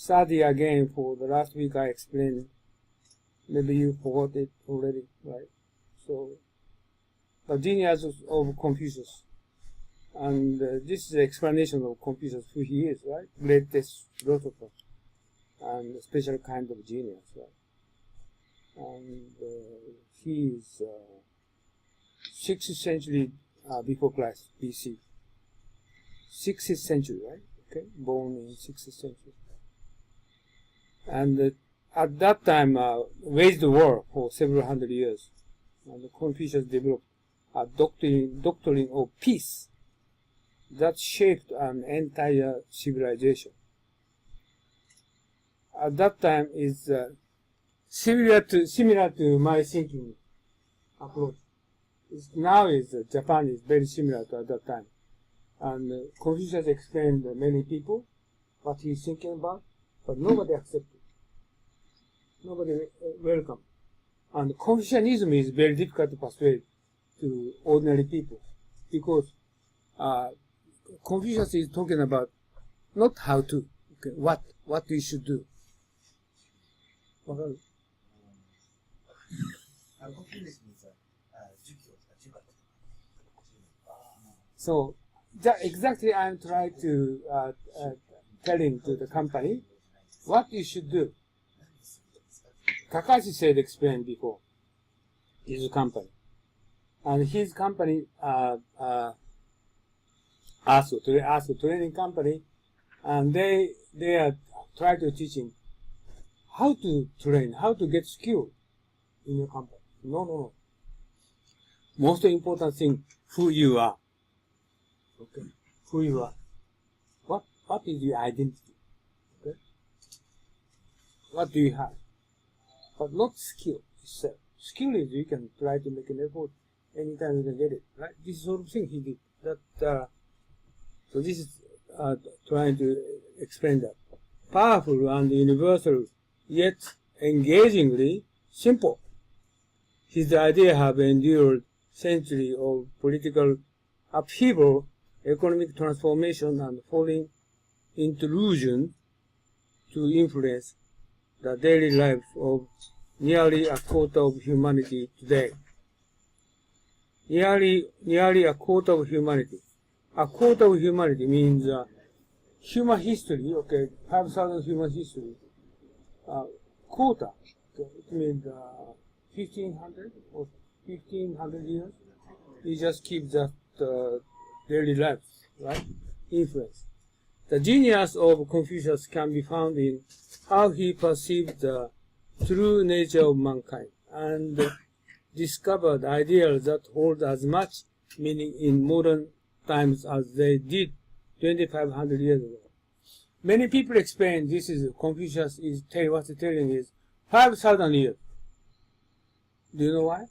study again for the last week I explained. Maybe you forgot it already, right? So, the Genius of Confucius. And this is the explanation of Confucius, who he is, right? Greatest philosopher and a special kind of genius, right? And he is 6th century before Christ, BC. 6th century, right? Okay, born in 6th century. And at that time, waged war for several hundred years. And Confucius developed a doctrine of peace that shaped an entire civilization. At that time is similar to my thinking approach. Now Japan is very similar to at that time. And Confucius explained to many people what he's thinking about, but nobody accepted. Nobody welcome. And Confucianism is very difficult to persuade to ordinary people because Confucius is talking about not how to, okay, what you should do. So exactly I'm trying to telling to the company what you should do. Kakashi said explained before his company. And his company also training company, and they are trying to teach him how to train, how to get skill in your company. No. Most important thing, who you are. Okay, who you are. What is your identity? Okay, what do you have? But not skill itself. Skill is you can try to make an effort anytime you can get it. Right? This sort of thing he did. So this is trying to explain that. Powerful and universal, yet engagingly simple. His ideas have endured centuries of political upheaval, economic transformation, and foreign intrusion to influence the daily life of nearly a quarter of humanity today. Nearly a quarter of humanity. A quarter of humanity means human history, okay, 5,000 human history. Quarter, okay, it means 1,500 or 1,500 years. You just keep that daily life, right? Influence. The genius of Confucius can be found in how he perceived the true nature of mankind and discovered ideals that hold as much meaning in modern times as they did 2,500 years ago. Many people explain this is Confucius is what's telling is 5,000 years. Do you know why?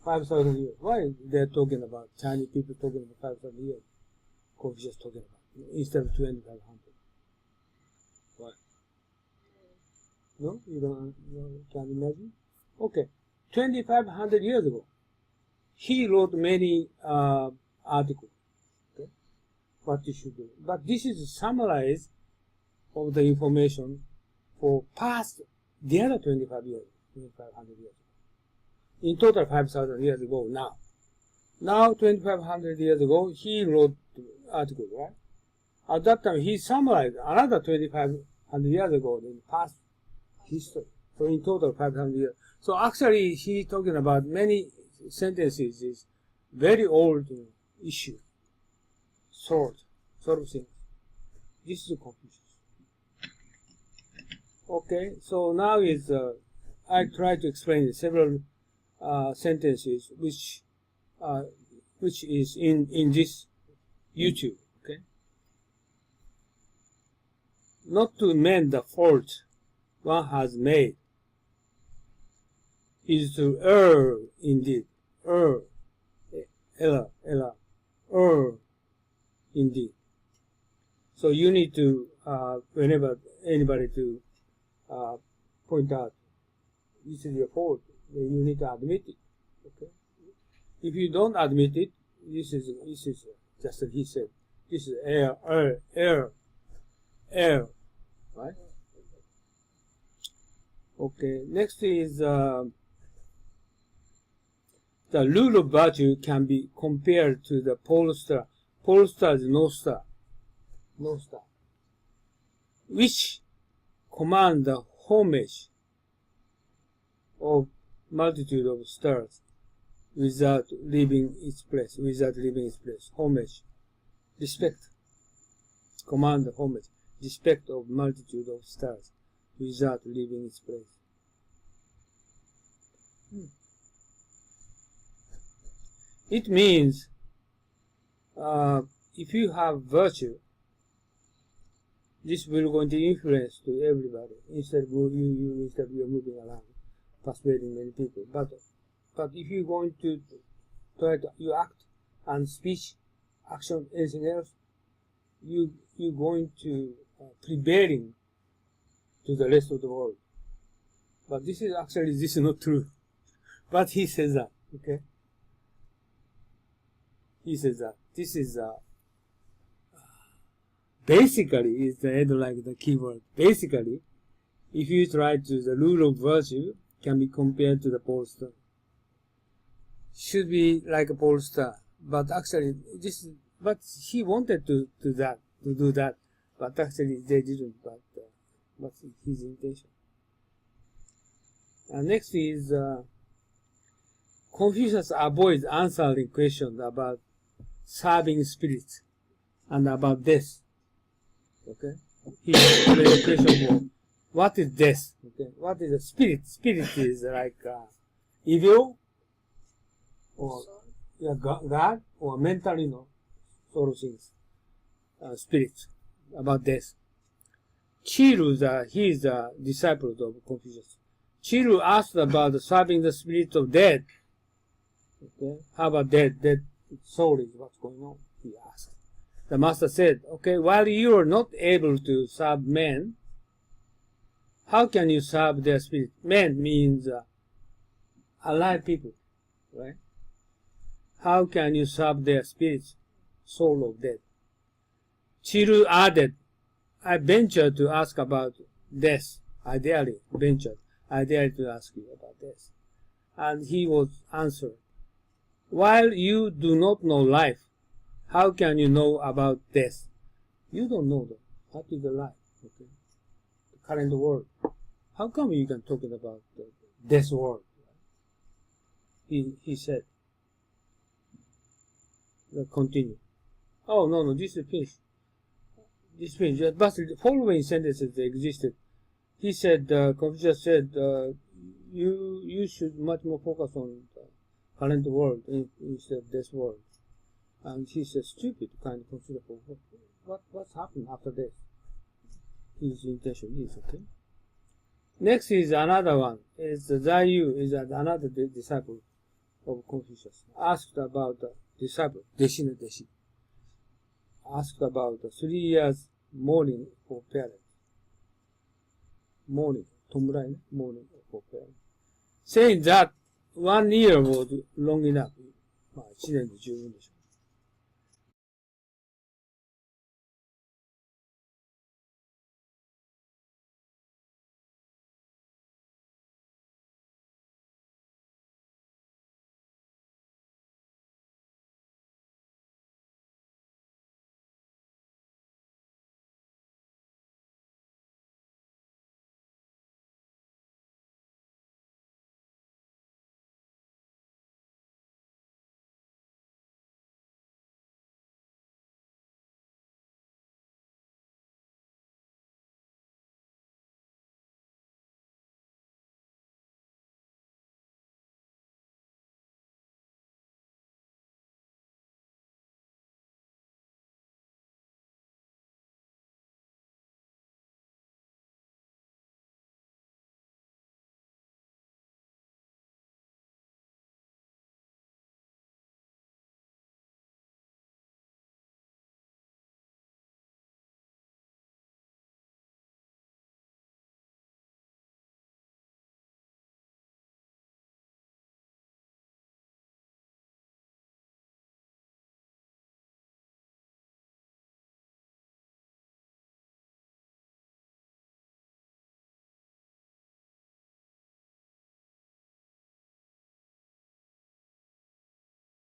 5,000 years. Why they're talking about Chinese people talking about 5,000 years? Confucius talking about instead of 2,500. Why? No, you don't. Can imagine? Okay, 2,500 years ago, he wrote many articles. Okay, what you should do. But this is a summarize of the information for past the other 2,500 years ago. In total, 5,000 years ago now. Now, 2,500 years ago, he wrote the article, right? At that time, he summarized another 2,500 years ago in past history. So in total, 500 years. So actually, he's talking about many sentences is very old issue, sort of thing. This is Confucius. Okay, so now is I try to explain several sentences which is in this YouTube. Okay, not to mend the fault one has made is to err indeed. Err indeed. So you need to whenever anybody to point out this is your fault, then you need to admit it. Okay. If you don't admit it, this is just as he said. This is err. right? Okay, next is the rule of virtue can be compared to the pole star. Pole star is North Star, which command the homage of multitude of stars without leaving its place. Homage, respect, command the homage, respect of multitude of stars without leaving its place. It means if you have virtue, this will going to influence to everybody instead of you're moving around, persuading many people. But if you're going to try to you act and speech, action, anything else, you're going to prevailing to the rest of the world. But this is not true. But he says that, okay? He says that this is basically is the keyword. Basically, if you try to the rule of virtue can be compared to the pole star. Should be like a pole star, but actually but he wanted to do that, but actually they didn't. But what's his intention? Next is Confucius avoids answering questions about serving spirits and about death. Okay, he raised a question for what is death? Okay, what is a spirit? Spirit is like evil, or God, or mental, sort of things. Spirit about death. Chiru, he is a disciple of Confucius. Chiru asked about serving the spirit of dead. Okay, how about dead? Dead soul is what's going on, he asked. The master said, okay, while you are not able to serve men, how can you serve their spirit? Men means alive people, right? How can you serve their spirits, soul of dead? Chiru added, I venture to ask about death. I dare to ask you about death. And he was answered, while you do not know life, how can you know about death? You don't know that. What is the life? Okay? The current world. How come you can talk about the death world? He said. Let's continue. Oh, no, this is finished. This is finished. But the following sentences existed. He said, Confucius said, you should much more focus on the current world instead of this world. And he said, stupid kind of consider for what's happened after death. His intention is, okay? Next is another one. It's Zai is another disciple of Confucius. Asked about the disciple, Deshi. Asked about the 3 years mourning for parents. Mourning for parents. Saying that 1 year was long enough. 1年で十分でしょ